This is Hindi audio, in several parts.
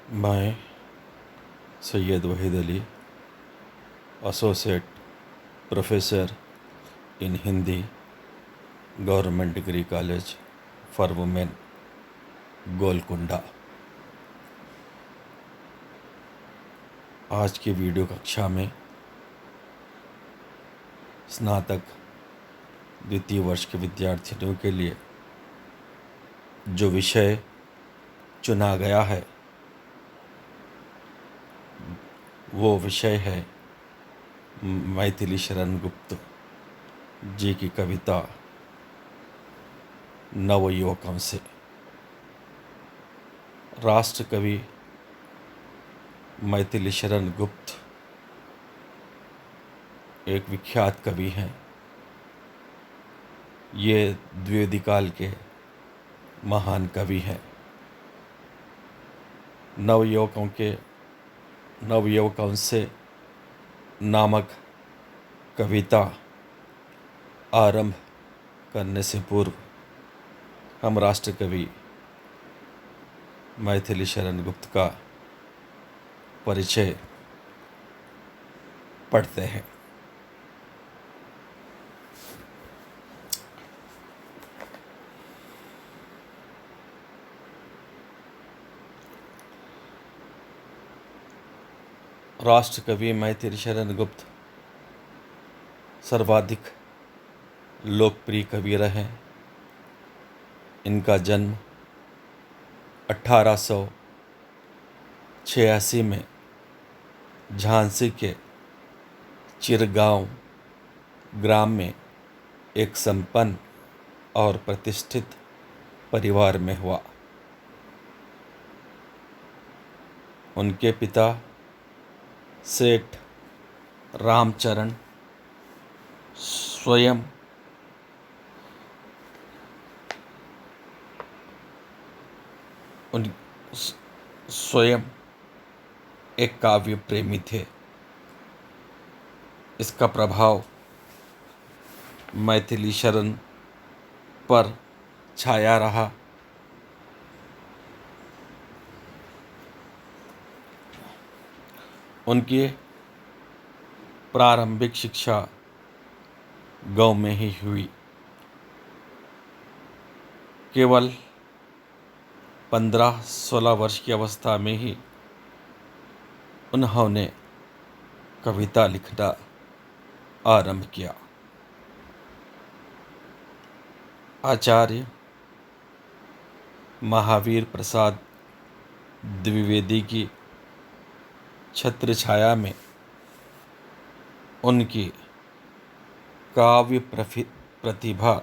मैं Syed Waheed Ali, associate professor in Hindi, government degree college for women, Golconda. आज की वीडियो कक्षा में स्नातक द्वितीय वर्ष के विद्यार्थियों के लिए जो विषय चुना गया है वो विषय है मैथिली शरण गुप्त जी की कविता नवयुवकों से। राष्ट्र कवि मैथिली शरण गुप्त एक विख्यात कवि हैं। ये द्विवेदी काल के महान कवि हैं। नवयुवकों से नामक कविता आरंभ करने से पूर्व हम राष्ट्र कवि मैथिली शरण गुप्त का परिचय पढ़ते हैं। राष्ट्र कवि मैथिली शरण गुप्त सर्वाधिक लोकप्रिय कवि रहे। इनका जन्म 1886 में झांसी के चिरगांव ग्राम में एक संपन्न और प्रतिष्ठित परिवार में हुआ। उनके पिता सेठ रामचरण स्वयं एक काव्य प्रेमी थे। इसका प्रभाव मैथिली शरण पर छाया रहा। उनकी प्रारंभिक शिक्षा गांव में ही हुई। केवल 15-16 वर्ष की अवस्था में ही उन्होंने कविता लिखना आरंभ किया। आचार्य महावीर प्रसाद द्विवेदी की छत्र छाया में उनकी काव्य प्रतिभा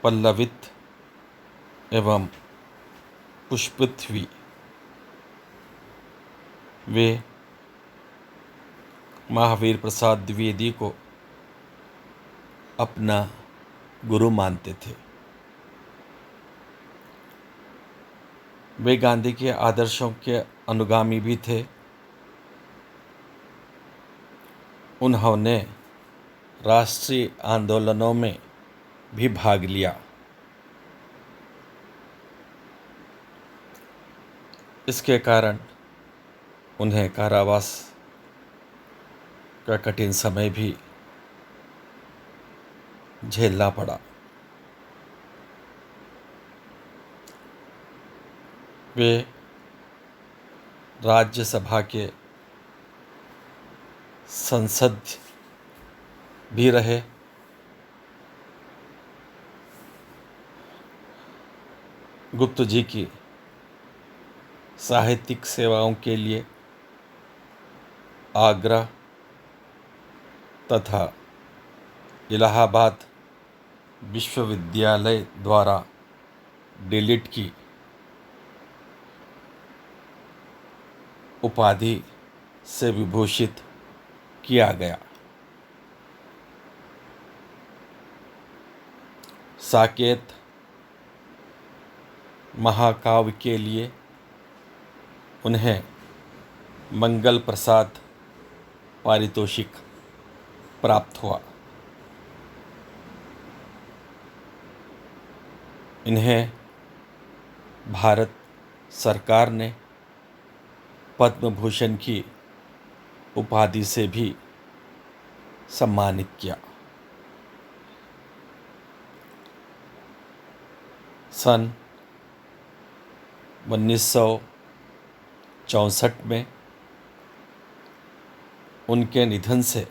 पल्लवित एवं पुष्पित हुई। वे महावीर प्रसाद द्विवेदी को अपना गुरु मानते थे। वे गांधी के आदर्शों के अनुगामी भी थे। उन्होंने राष्ट्रीय आंदोलनों में भी भाग लिया। इसके कारण उन्हें कारावास का कठिन समय भी झेलना पड़ा। वे राज्यसभा के संसद भी रहे। गुप्त जी की साहित्यिक सेवाओं के लिए आगरा तथा इलाहाबाद विश्वविद्यालय द्वारा डिलीट की उपाधि से विभूषित किया गया। साकेत महाकाव्य के लिए उन्हें मंगल प्रसाद पारितोषिक प्राप्त हुआ। इन्हें भारत सरकार ने पद्म भूषण की उपाधि से भी सम्मानित किया। सन 1964 में उनके निधन से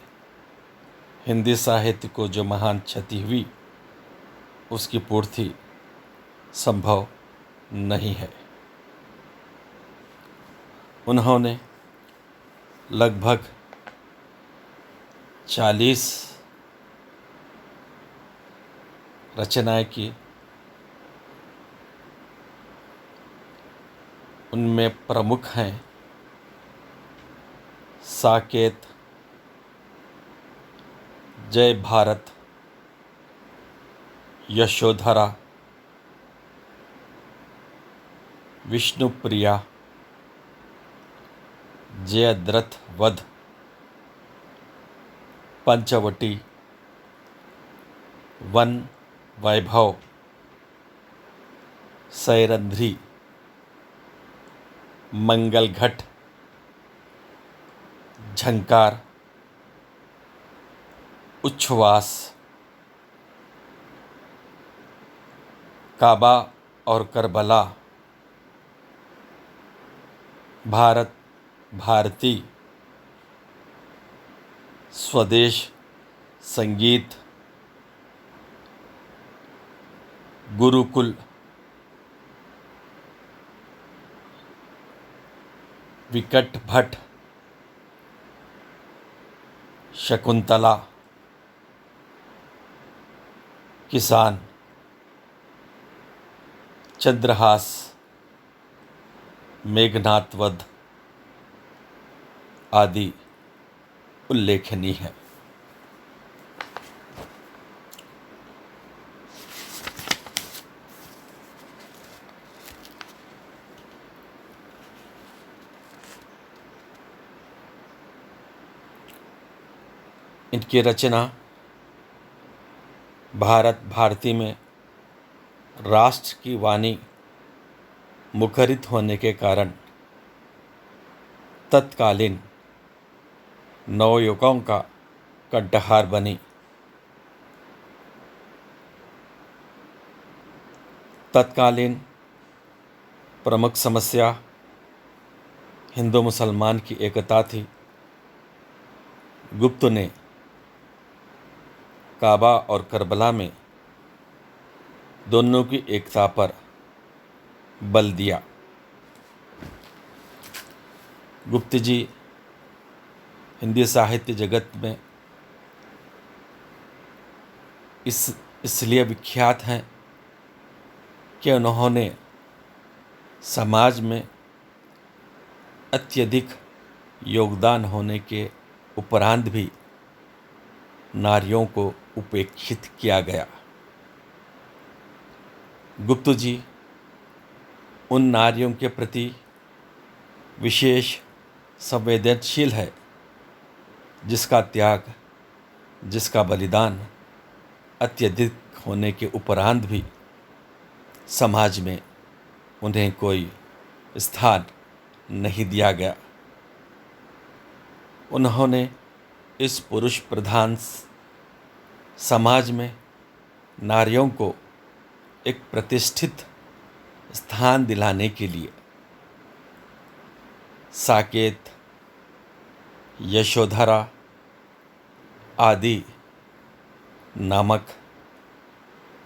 हिंदी साहित्य को जो महान क्षति हुई उसकी पूर्ति संभव नहीं है। उन्होंने लगभग 40 रचनाएं की। उनमें प्रमुख हैं साकेत, जय भारत, यशोधरा, विष्णुप्रिया, जयद्रथ वध, पंचवटी, वन वैभव, सैरंध्री, मंगलघट, झंकार, उच्छ्वास, काबा और करबला, भारत भारती, स्वदेश संगीत, गुरुकुल, विकट भट्ट, शकुंतला, किसान, चंद्रहास, मेघनाद वध आदि उल्लेखनीय है। इनकी रचना भारत भारती में राष्ट्र की वाणी मुखरित होने के कारण तत्कालीन नवयुवकों का कंठहार बनी। तत्कालीन प्रमुख समस्या हिंदू मुसलमान की एकता थी। गुप्त ने काबा और करबला में दोनों की एकता पर बल दिया। गुप्त जी हिंदी साहित्य जगत में इसलिए विख्यात हैं कि उन्होंने समाज में अत्यधिक योगदान होने के उपरांत भी नारियों को उपेक्षित किया गया। गुप्त जी उन नारियों के प्रति विशेष संवेदनशील है जिसका त्याग, जिसका बलिदान अत्यधिक होने के उपरांत भी समाज में उन्हें कोई स्थान नहीं दिया गया। उन्होंने इस पुरुष प्रधान समाज में नारियों को एक प्रतिष्ठित स्थान दिलाने के लिए साकेत, यशोधरा आदि नामक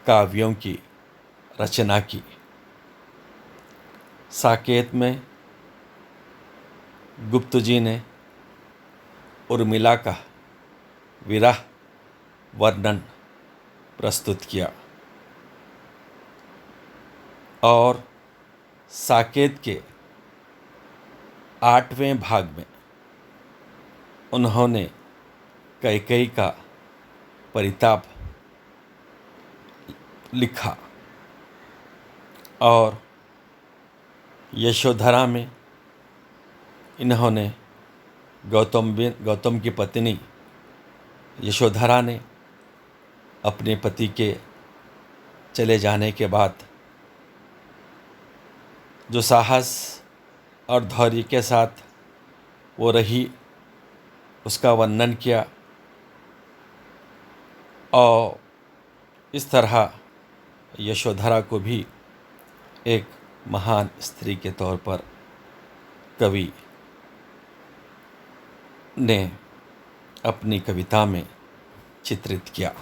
काव्यों की रचना की। साकेत में गुप्त जी ने उर्मिला का विरह वर्णन प्रस्तुत किया और साकेत के 8वें भाग में उन्होंने कैकेयी का परिताप लिखा और यशोधरा में इन्होंने गौतम की पत्नी यशोधरा ने अपने पति के चले जाने के बाद जो साहस और धैर्य के साथ वो रही, उसका वर्णन किया। और इस तरह यशोधरा को भी एक महान स्त्री के तौर पर कवि ने अपनी कविता में चित्रित किया।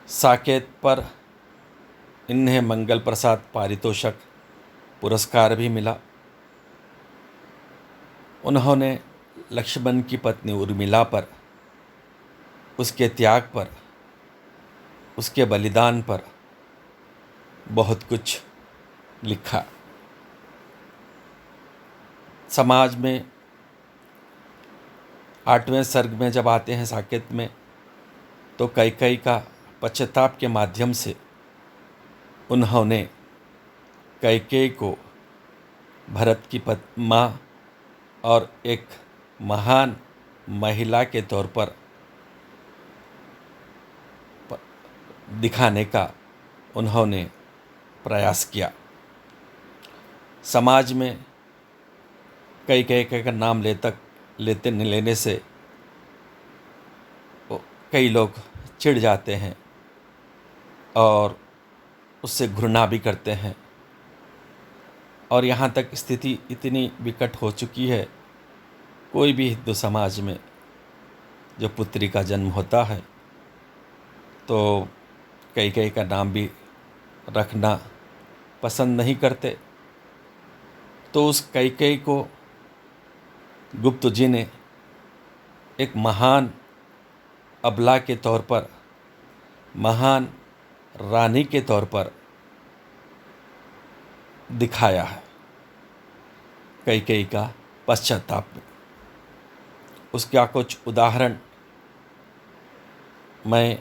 साकेत पर इन्हें मंगल प्रसाद पारितोषिक पुरस्कार भी मिला। उन्होंने लक्ष्मण की पत्नी उर्मिला पर, उसके त्याग पर, उसके बलिदान पर बहुत कुछ लिखा। समाज में 8वें सर्ग में जब आते हैं साकेत में, तो कैकेयी का पश्चाताप के माध्यम से उन्होंने कैकेयी को भरत की माँ और एक महान महिला के तौर पर दिखाने का उन्होंने प्रयास किया। समाज में कैकेयी का नाम लेने से कई लोग चिढ़ जाते हैं और उससे घृणा भी करते हैं। और यहाँ तक स्थिति इतनी विकट हो चुकी है, कोई भी हिंदू समाज में जो पुत्री का जन्म होता है तो कैकेयी का नाम भी रखना पसंद नहीं करते। तो उस कैकेयी को गुप्त जी ने एक महान अबला के तौर पर, महान रानी के तौर पर दिखाया है। कैकेयी का पश्चाताप में उसका कुछ उदाहरण मैं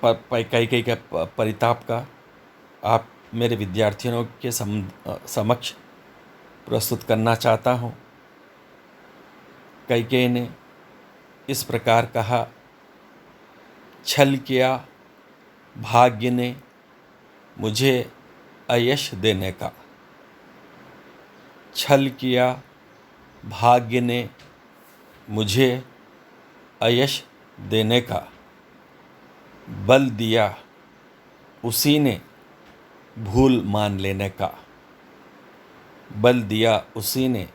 कैकेयी के परिताप का आप मेरे विद्यार्थियों के समक्ष प्रस्तुत करना चाहता हूँ। कैकेयी ने इस प्रकार कहा, छल किया भाग्य ने मुझे अयश देने का, छल किया भाग्य ने मुझे अयश देने का, बल दिया उसी ने भूल मान लेने का, बल दिया उसी ने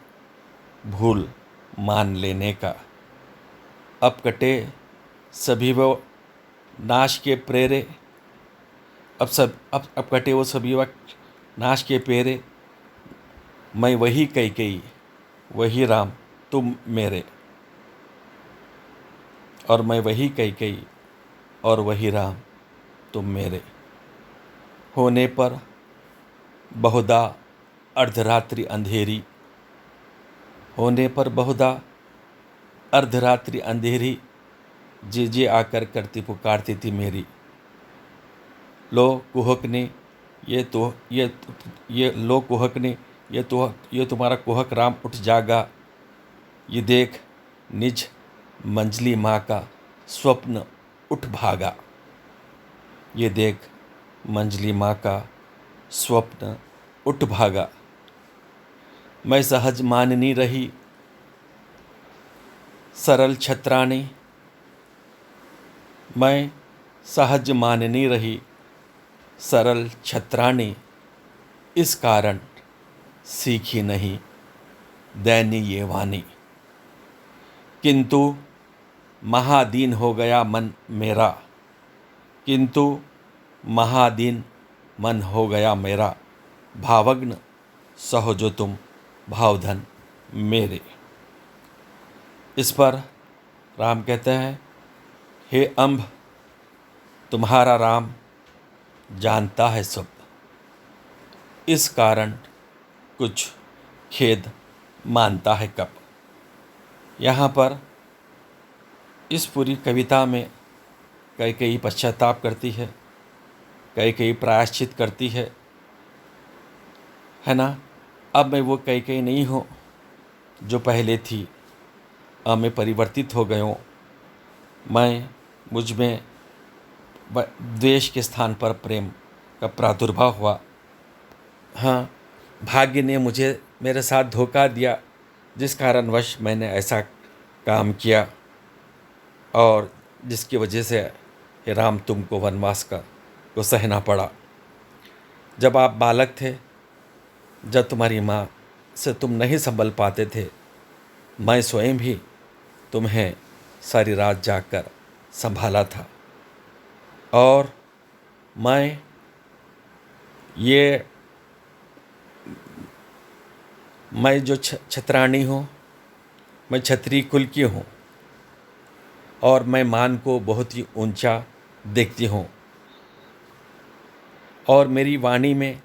भूल मान लेने का। अब कटे सभी वो नाश के प्रेरे, अब कटे वो सभी वक्त नाश के प्रेरे, मैं वही कैकेयी वही राम तुम मेरे, और मैं वही कैकेयी और वही राम तुम मेरे। होने पर बहुधा अर्धरात्रि अंधेरी, होने पर बहुधा अर्धरात्रि अंधेरी, जे आकर करती पुकारती थी मेरी। लो कुहक ने ये लो कुहक ने ये तुम्हारा कुहक राम उठ जागा। ये देख निज मंजली माँ का स्वप्न उठ भागा। ये देख मंजली माँ का स्वप्न उठ भागा। मैं सहज माननी रही सरल छत्राणी, मैं सहज माननी रही सरल छत्राणी, इस कारण सीखी नहीं दैनी ये वाणी। किंतु महादीन हो गया मन मेरा, किंतु महादीन मन हो गया मेरा, भावग्न सहो जो तुम भावधन मेरे। इस पर राम कहते हैं, हे अम्भ तुम्हारा राम जानता है सब, इस कारण कुछ खेद मानता है कब। यहाँ पर इस पूरी कविता में कैकेयी पश्चाताप करती है, कैकेयी प्रायश्चित करती है ना। अब मैं वो कैकेयी नहीं हूँ जो पहले थी, अब मैं परिवर्तित हो गया हूँ। मुझ में द्वेष के स्थान पर प्रेम का प्रादुर्भाव हुआ। हाँ, भाग्य ने मुझे मेरे साथ धोखा दिया, जिस कारणवश मैंने ऐसा काम किया और जिसकी वजह से हे राम तुमको वनवास का को सहना पड़ा। जब आप बालक थे, जब तुम्हारी माँ से तुम नहीं संभल पाते थे, मैं स्वयं भी तुम्हें सारी रात जागकर संभाला था। और मैं ये मैं जो छत्राणी हूँ, मैं क्षत्रिय कुल की हूँ और मैं मान को बहुत ही ऊंचा देखती हूँ और मेरी वाणी में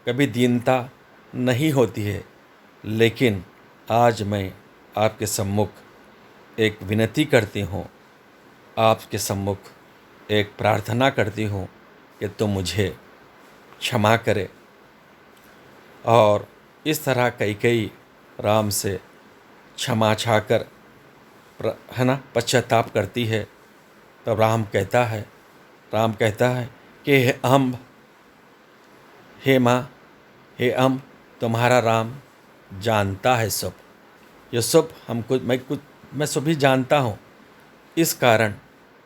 कभी दीनता नहीं होती है। लेकिन आज मैं आपके सम्मुख एक विनती करती हूँ, आपके सम्मुख एक प्रार्थना करती हूँ कि तुम मुझे क्षमा करें। और इस तरह कई राम से क्षमा चाहकर है ना पश्चाताप करती है। तब राम कहता है कि हे माँ, हे तुम्हारा राम जानता है सब, ये सब मैं सभी जानता हूँ। इस कारण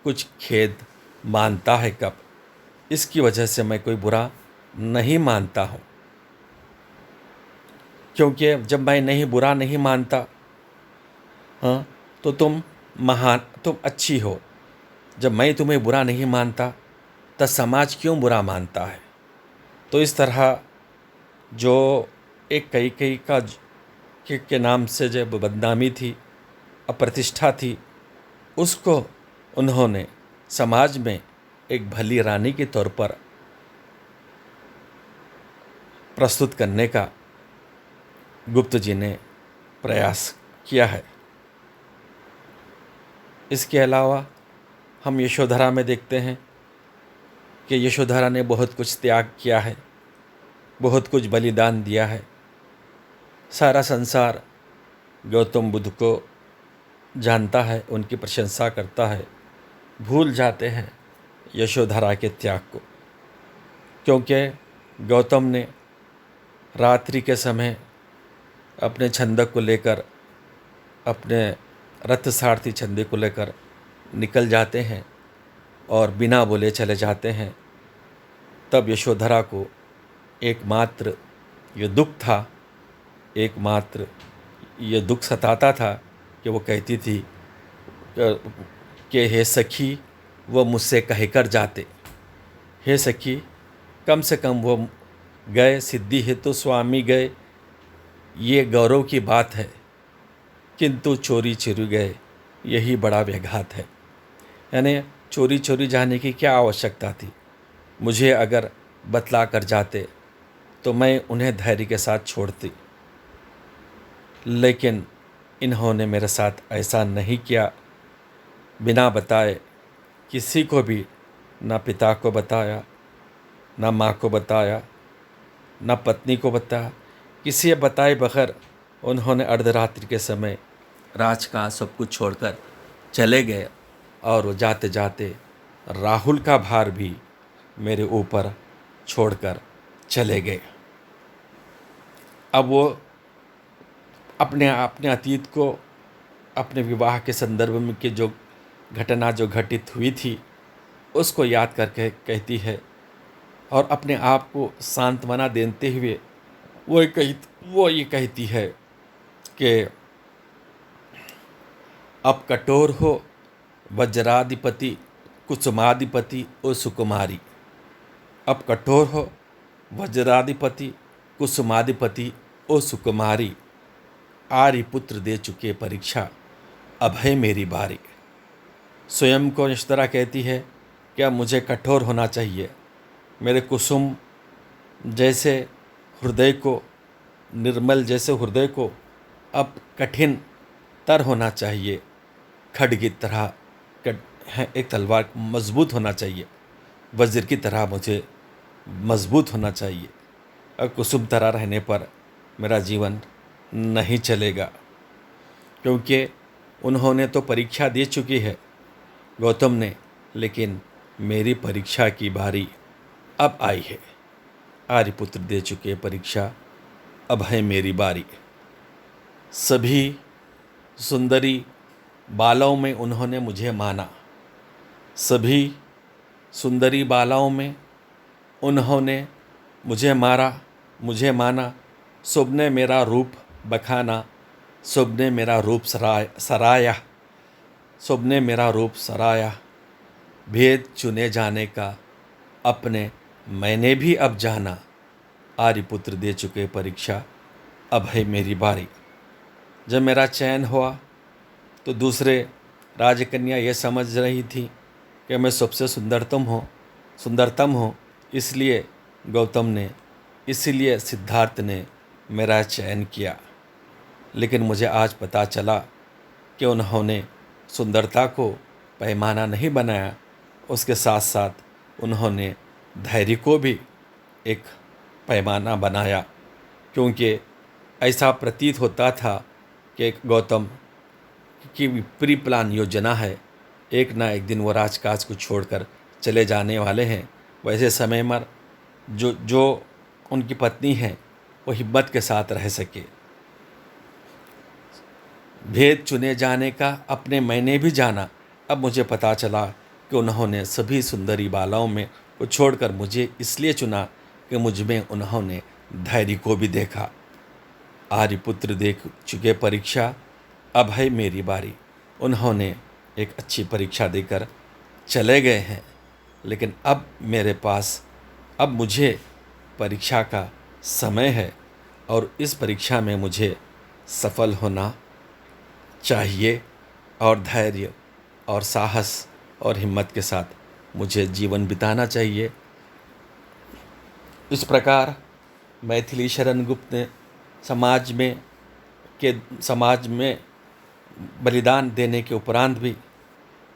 कुछ खेद मानता है कब, इसकी वजह से मैं कोई बुरा नहीं मानता हूँ। क्योंकि जब मैं बुरा नहीं मानता, हाँ, तो तुम अच्छी हो। जब मैं तुम्हें बुरा नहीं मानता तो समाज क्यों बुरा मानता है। तो इस तरह जो एक कई का के नाम से जब बदनामी थी, अप्रतिष्ठा थी, उसको उन्होंने समाज में एक भली रानी के तौर पर प्रस्तुत करने का गुप्त जी ने प्रयास किया है। इसके अलावा हम यशोधरा में देखते हैं कि यशोधरा ने बहुत कुछ त्याग किया है, बहुत कुछ बलिदान दिया है। सारा संसार गौतम बुद्ध को जानता है, उनकी प्रशंसा करता है, भूल जाते हैं यशोधरा के त्याग को। क्योंकि गौतम ने रात्रि के समय अपने छंदक को लेकर, अपने रथ सारथी छंदे को लेकर निकल जाते हैं और बिना बोले चले जाते हैं। तब यशोधरा को एकमात्र ये दुख था, एकमात्र ये दुख सताता था कि वो कहती थी कि हे सखी, वो मुझसे कहकर जाते। हे सखी, कम से कम वो गए, सिद्धि हेतु स्वामी गए, ये गौरव की बात है, किंतु चोरी चोरी गए, यही बड़ा व्याघात है। यानी चोरी चोरी जाने की क्या आवश्यकता थी। मुझे अगर बतला कर जाते तो मैं उन्हें धैर्य के साथ छोड़ती, लेकिन इन्होंने मेरे साथ ऐसा नहीं किया। बिना बताए किसी को भी, ना पिता को बताया, ना माँ को बताया, ना पत्नी को बताया, किसी बताए बगैर उन्होंने अर्धरात्रि के समय राज का सब कुछ छोड़कर चले गए। और वो जाते जाते राहुल का भार भी मेरे ऊपर छोड़कर चले गए। अब वो अपने अतीत को, अपने विवाह के संदर्भ में की जो घटना जो घटित हुई थी, उसको याद करके कहती है और अपने आप को सांत्वना देते हुए वो ये कहती है कि अब कठोर हो वज्राधिपति कुसुमाधिपति ओ सुकुमारी। अब कठोर हो वज्राधिपति कुसुमाधिपति ओ सुकुमारी, आर्य पुत्र दे चुके परीक्षा, अब है मेरी बारी। स्वयं को यशोधरा कहती है क्या मुझे कठोर होना चाहिए, मेरे कुसुम जैसे हृदय को, निर्मल जैसे हृदय को अब कठिन तर होना चाहिए, खड्ग की तरह एक तलवार मजबूत होना चाहिए, वज्र की तरह मुझे मजबूत होना चाहिए। और कुसुम तरह रहने पर मेरा जीवन नहीं चलेगा। क्योंकि उन्होंने तो परीक्षा दे चुकी है गौतम ने, लेकिन मेरी परीक्षा की बारी अब आई है। आर्यपुत्र दे चुके परीक्षा, अब है मेरी बारी। सभी सुंदरी बालाओं में उन्होंने मुझे माना, सभी सुंदरी बालाओं में उन्होंने मुझे माना। सबने मेरा रूप बखाना, सबने मेरा रूप सराया, सबने मेरा रूप सराया। भेद चुने जाने का अपने मैंने भी अब जाना, आर्यपुत्र दे चुके परीक्षा, अब है मेरी बारी। जब मेरा चयन हुआ तो दूसरे राजकन्या ये समझ रही थी कि मैं सबसे सुंदरतम हूँ, इसलिए सिद्धार्थ ने मेरा चयन किया। लेकिन मुझे आज पता चला कि उन्होंने सुंदरता को पैमाना नहीं बनाया, उसके साथ साथ उन्होंने धैर्य को भी एक पैमाना बनाया, क्योंकि ऐसा प्रतीत होता था कि गौतम की प्री प्लान योजना है, एक ना एक दिन वो राजकाज को छोड़कर चले जाने वाले हैं। वैसे समय में जो उनकी पत्नी है वो हिम्मत के साथ रह सके। भेद चुने जाने का अपने मैंने भी जाना, अब मुझे पता चला कि उन्होंने सभी सुंदरी बालाओं में को छोड़कर मुझे इसलिए चुना कि मुझ में उन्होंने धैर्य को भी देखा। आर्यपुत्र दे चुके परीक्षा, अब है मेरी बारी। उन्होंने एक अच्छी परीक्षा देकर चले गए हैं, लेकिन अब मुझे परीक्षा का समय है और इस परीक्षा में मुझे सफल होना चाहिए और धैर्य और साहस और हिम्मत के साथ मुझे जीवन बिताना चाहिए। इस प्रकार मैथिली शरण गुप्त ने समाज में बलिदान देने के उपरांत भी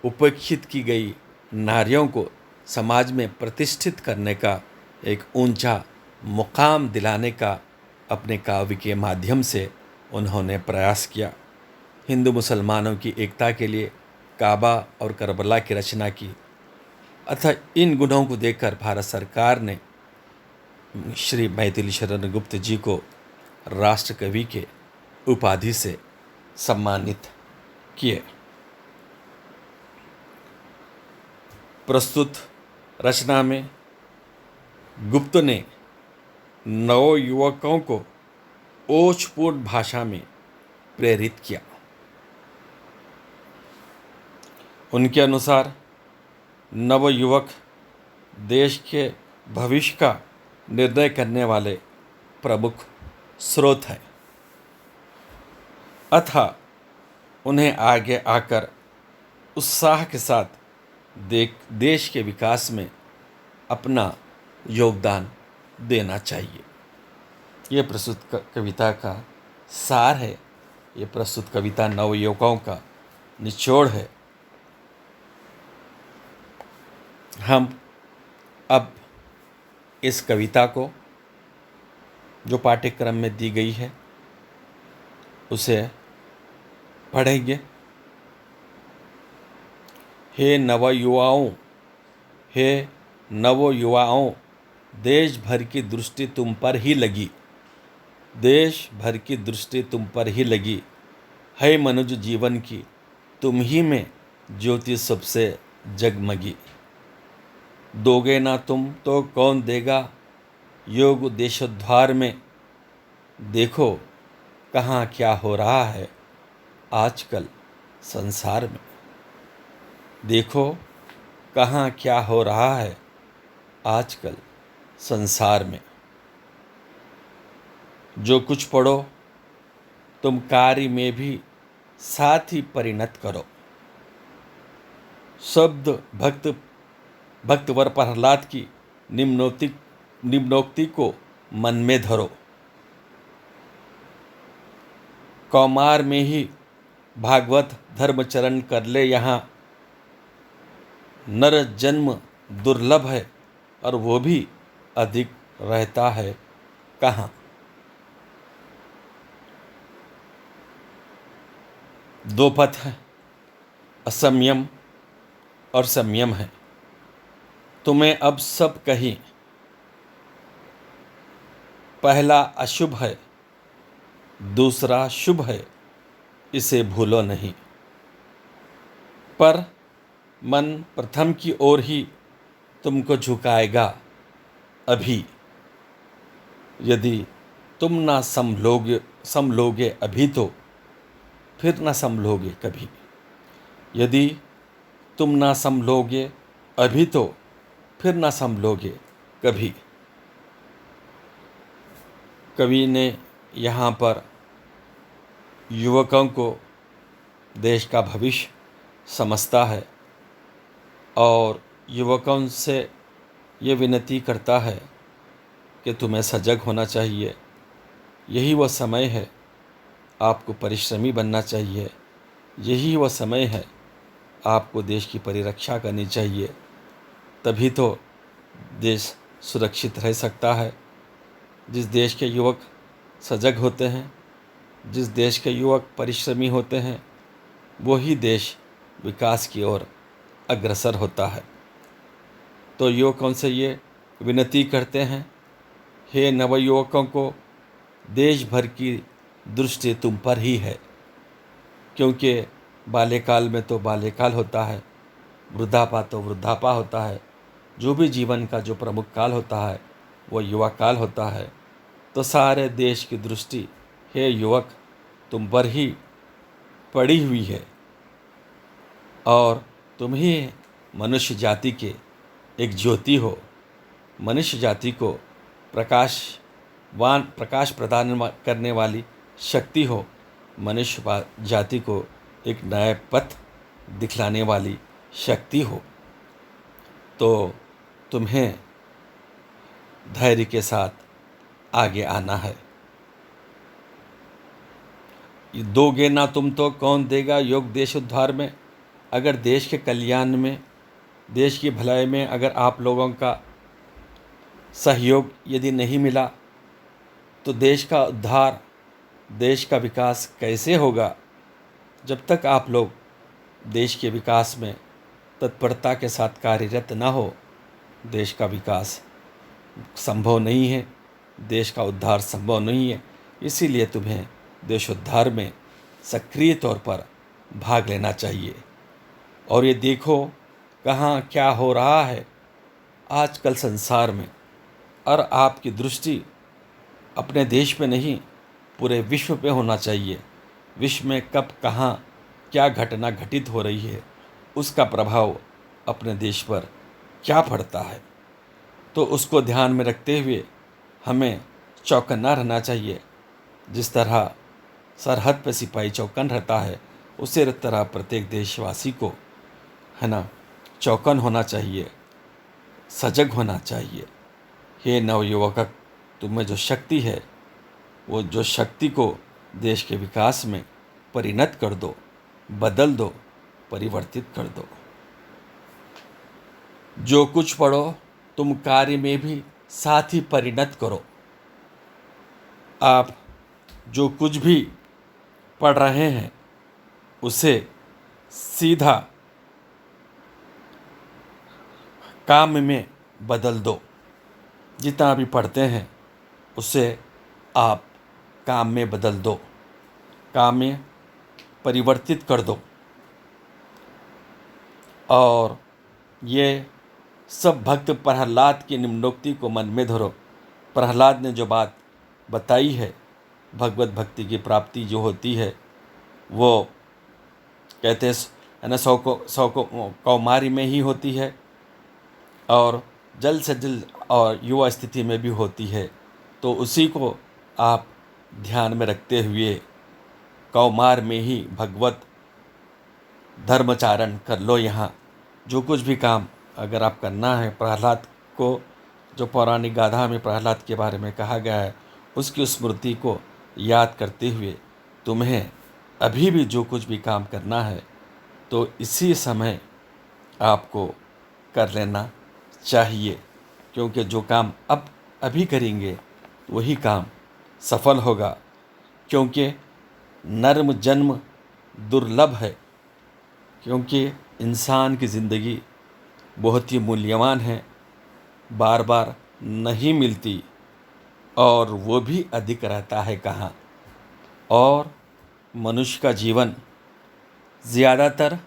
उपेक्षित की गई नारियों को समाज में प्रतिष्ठित करने का एक ऊंचा मुकाम दिलाने का अपने काव्य के माध्यम से उन्होंने प्रयास किया। हिंदू मुसलमानों की एकता के लिए काबा और करबला की रचना की। अतः इन गुणों को देखकर भारत सरकार ने श्री मैथिली शरण गुप्त जी को राष्ट्र कवि के उपाधि से सम्मानित किए। प्रस्तुत रचना में गुप्त ने नवयुवकों को ओजपूर्ण भाषा में प्रेरित किया। उनके अनुसार नवयुवक देश के भविष्य का निर्णय करने वाले प्रमुख स्रोत हैं, अतः उन्हें आगे आकर उत्साह के साथ देश के विकास में अपना योगदान देना चाहिए। ये प्रस्तुत कविता का सार है। ये प्रस्तुत कविता नवयुवकों का निचोड़ है। हम अब इस कविता को जो पाठ्यक्रम में दी गई है उसे पढ़ेंगे। हे नवयुवाओं, देश भर की दृष्टि तुम पर ही लगी, देश भर की दृष्टि तुम पर ही लगी है। मनुज जीवन की तुम ही में ज्योति सबसे जगमगी। दोगे ना तुम तो कौन देगा, योग देशोद्धार में। देखो कहाँ क्या हो रहा है आजकल संसार में। देखो कहाँ क्या हो रहा है आजकल संसार में। जो कुछ पढ़ो तुम कार्य में भी साथ ही परिणत करो। शब्द भक्तवर प्रहलाद की निम्नोक्ति को मन में धरो। कौमार में ही भागवत धर्मचरण कर ले। यहाँ नर जन्म दुर्लभ है और वो भी अधिक रहता है कहाँ। दो पथ है, असंयम और संयम है। तुम्हें अब सब कहीं पहला अशुभ है, दूसरा शुभ है, इसे भूलो नहीं। पर मन प्रथम की ओर ही तुमको झुकाएगा अभी। यदि तुम ना संभलोगे अभी तो फिर ना संभलोगे कभी। यदि तुम ना संभलोगे अभी तो फिर ना संभलोगे कभी। कवि ने यहाँ पर युवकों को देश का भविष्य समझता है और युवकों से ये विनती करता है कि तुम्हें सजग होना चाहिए। यही वह समय है, आपको परिश्रमी बनना चाहिए। यही वह समय है, आपको देश की परिरक्षा करनी चाहिए। तभी तो देश सुरक्षित रह सकता है। जिस देश के युवक सजग होते हैं, जिस देश के युवक परिश्रमी होते हैं, वही देश विकास की ओर अग्रसर होता है। तो युवकों से ये विनती करते हैं, हे नवयुवकों को, देश भर की दृष्टि तुम पर ही है। क्योंकि बाल्यकाल में तो बाल्यकाल होता है, वृद्धापा तो वृद्धापा होता है। जो भी जीवन का जो प्रमुख काल होता है वो युवा काल होता है। तो सारे देश की दृष्टि, हे युवक, तुम पर ही पड़ी हुई है और तुम ही मनुष्य जाति के एक ज्योति हो। मनुष्य जाति को प्रकाश प्रदान करने वाली शक्ति हो। मनुष्य जाति को एक नए पथ दिखलाने वाली शक्ति हो। तो तुम्हें धैर्य के साथ आगे आना है। दोगे ना तुम तो कौन देगा योग देश उद्धार में। अगर देश के कल्याण में, देश की भलाई में अगर आप लोगों का सहयोग यदि नहीं मिला तो देश का उद्धार, देश का विकास कैसे होगा। जब तक आप लोग देश के विकास में तत्परता के साथ कार्यरत ना हो, देश का विकास संभव नहीं है, देश का उद्धार संभव नहीं है। इसीलिए तुम्हें देशोद्धार में सक्रिय तौर पर भाग लेना चाहिए। और ये देखो कहाँ क्या हो रहा है आजकल संसार में, और आपकी दृष्टि अपने देश में नहीं पूरे विश्व पे होना चाहिए। विश्व में कब कहाँ क्या घटना घटित हो रही है, उसका प्रभाव अपने देश पर क्या पड़ता है, तो उसको ध्यान में रखते हुए हमें चौकन्ना रहना चाहिए। जिस तरह सरहद पर सिपाही चौकन रहता है, उसी तरह प्रत्येक देशवासी को है ना चौकन होना चाहिए, सजग होना चाहिए। हे नवयुवक, तुम्हें जो शक्ति है वो जो शक्ति को देश के विकास में परिणत कर दो, बदल दो, परिवर्तित कर दो। जो कुछ पढ़ो तुम कार्य में भी साथ ही परिणत करो। आप जो कुछ भी पढ़ रहे हैं उसे सीधा काम में बदल दो। जितना भी पढ़ते हैं उसे आप काम में बदल दो, काम में परिवर्तित कर दो। और ये सब भक्त प्रहलाद की निम्नोक्ति को मन में धरो। प्रहलाद ने जो बात बताई है, भगवत भक्ति की प्राप्ति जो होती है वो कहते हैं ना सौ को कौमारी में ही होती है और जल्द से जल्द और युवा स्थिति में भी होती है। तो उसी को आप ध्यान में रखते हुए कौमार में ही भगवत धर्मचारण कर लो। यहाँ जो कुछ भी काम अगर आप करना है, प्रहलाद को जो पौराणिक गाथा में प्रहलाद के बारे में कहा गया है उसकी स्मृति को याद करते हुए तुम्हें अभी भी जो कुछ भी काम करना है तो इसी समय आपको कर लेना चाहिए। क्योंकि जो काम अभी करेंगे वही काम सफल होगा। क्योंकि नर्म जन्म दुर्लभ है, क्योंकि इंसान की ज़िंदगी बहुत ही मूल्यवान है, बार बार नहीं मिलती। और वो भी अधिक रहता है कहाँ। और मनुष्य का जीवन ज़्यादातर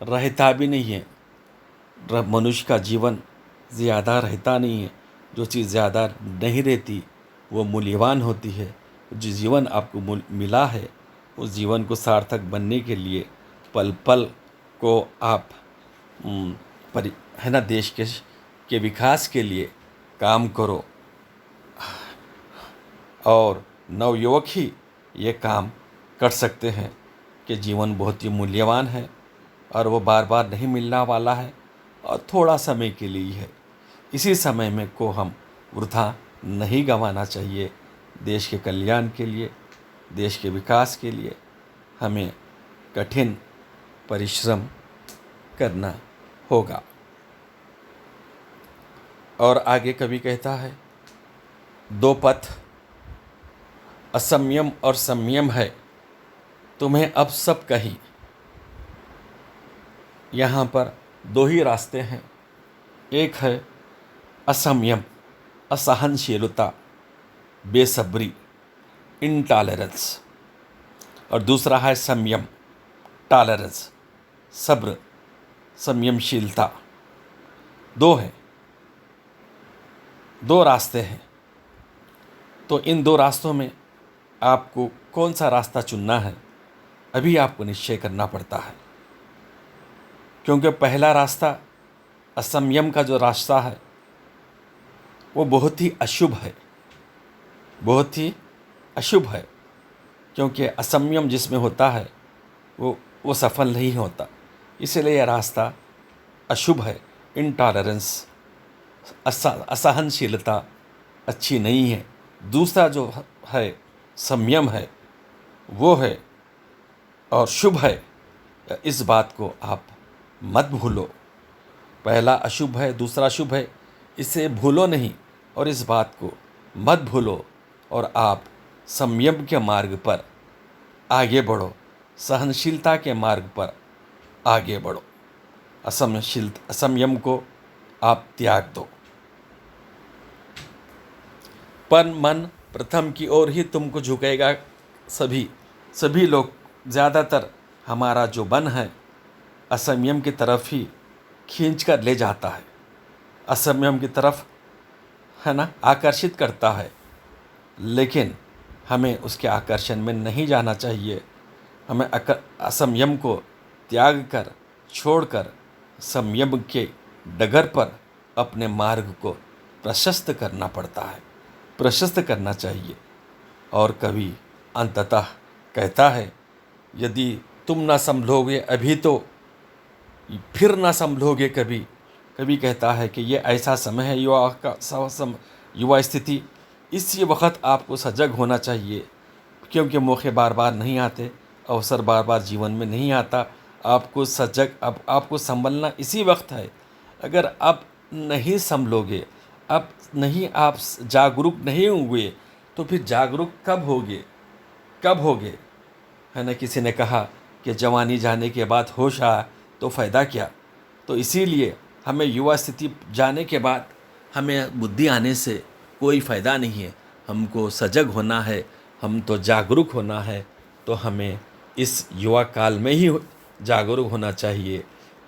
रहता भी नहीं है। मनुष्य का जीवन ज़्यादा रहता नहीं है। जो चीज़ ज़्यादा नहीं रहती वो मूल्यवान होती है। जो जीवन आपको मिला है उस जीवन को सार्थक बनने के लिए पल पल को आप परि है ना देश के विकास के लिए काम करो। और नवयुवक ही ये काम कर सकते हैं कि जीवन बहुत ही मूल्यवान है और वो बार बार नहीं मिलने वाला है और थोड़ा समय के लिए ही है। इसी समय में को हम वृथा नहीं गंवाना चाहिए। देश के कल्याण के लिए, देश के विकास के लिए हमें कठिन परिश्रम करना होगा। और आगे कवि कहता है, दो पथ असंयम और संयम है, तुम्हें अब सब कहीं। यहाँ पर दो ही रास्ते हैं। एक है असंयम, असहनशीलता, बेसब्री, इनटॉलरेंस, और दूसरा है संयम, टॉलरेंस, सब्र, संयमशीलता। दो है, दो रास्ते हैं। तो इन दो रास्तों में आपको कौन सा रास्ता चुनना है अभी आपको निश्चय करना पड़ता है। क्योंकि पहला रास्ता असंयम का जो रास्ता है वो बहुत ही अशुभ है, बहुत ही अशुभ है। क्योंकि असंयम जिसमें होता है वो सफल नहीं होता। इसलिए यह रास्ता अशुभ है। इनटॉलरेंस, असहनशीलता अच्छी नहीं है। दूसरा जो है संयम है वो है और शुभ है। इस बात को आप मत भूलो। पहला अशुभ है, दूसरा शुभ है, इसे भूलो नहीं और इस बात को मत भूलो और आप संयम के मार्ग पर आगे बढ़ो, सहनशीलता के मार्ग पर आगे बढ़ो। असंयम को आप त्याग दो। पर मन प्रथम की ओर ही तुमको झुकेगा। सभी लोग, ज़्यादातर हमारा जो मन है असंयम की तरफ ही खींच कर ले जाता है, असंयम की तरफ है ना आकर्षित करता है। लेकिन हमें उसके आकर्षण में नहीं जाना चाहिए। हमें असंयम को त्याग कर, छोड़कर संयम के डगर पर अपने मार्ग को प्रशस्त करना पड़ता है, प्रशस्त करना चाहिए। और कवि अंततः कहता है, यदि तुम ना संभलोगे अभी तो फिर ना संभलोगे कभी। कवि कहता है कि ये ऐसा समय है, युवा स्थिति, इसी वक्त आपको सजग होना चाहिए। क्योंकि मौके बार बार नहीं आते, अवसर बार बार जीवन में नहीं आता। आपको सजग, अब आपको संभलना इसी वक्त है। अगर आप नहीं संभलोगे, अब नहीं, आप जागरूक नहीं हुए तो फिर जागरूक कब होगे, कब होगे। है ना, किसी ने कहा कि जवानी जाने के बाद होश आया तो फ़ायदा क्या। तो इसीलिए हमें युवा स्थिति जाने के बाद हमें बुद्धि आने से कोई फ़ायदा नहीं है। हमको सजग होना है, हम तो जागरूक होना है। तो हमें इस युवा काल में ही जागरूक होना चाहिए।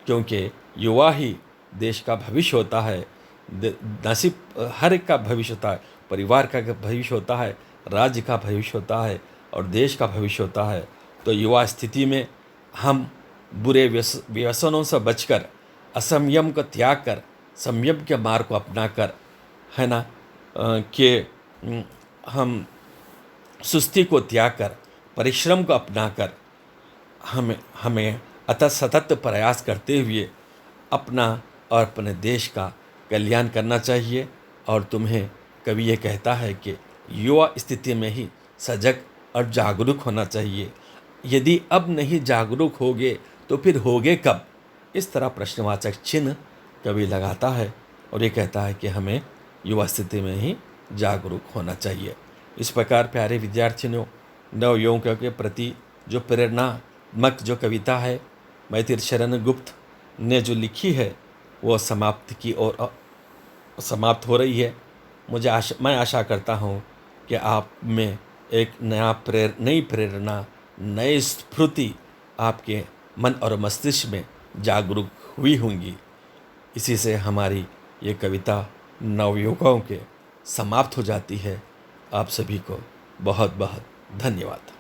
क्योंकि युवा ही देश का भविष्य होता है। नसीब हर एक का भविष्य होता है, परिवार का भविष्य होता है, राज्य का भविष्य होता है और देश का भविष्य होता है। तो युवा स्थिति में हम बुरे व्यसनों से बचकर, असंयम को त्याग कर, संयम के मार्ग को अपनाकर, है ना, कि हम सुस्ती को त्याग कर, परिश्रम को अपनाकर हमें सतत प्रयास करते हुए अपना और अपने देश का कल्याण करना चाहिए। और तुम्हें कवि ये कहता है कि युवा स्थिति में ही सजग और जागरूक होना चाहिए। यदि अब नहीं जागरूक होगे तो फिर होगे कब। इस तरह प्रश्नवाचक चिन्ह कवि लगाता है और ये कहता है कि हमें युवा स्थिति में ही जागरूक होना चाहिए। इस प्रकार प्यारे विद्यार्थियों, नवयुवकों के प्रति जो प्रेरणात्मक जो कविता है मैथिली शरण गुप्त ने जो लिखी है वो समाप्त की ओर समाप्त हो रही है। मैं आशा करता हूँ कि आप में एक नई प्रेरणा, नई स्फूर्ति आपके मन और मस्तिष्क में जागरूक हुई होंगी। इसी से हमारी ये कविता नवयुगों के समाप्त हो जाती है। आप सभी को बहुत बहुत धन्यवाद।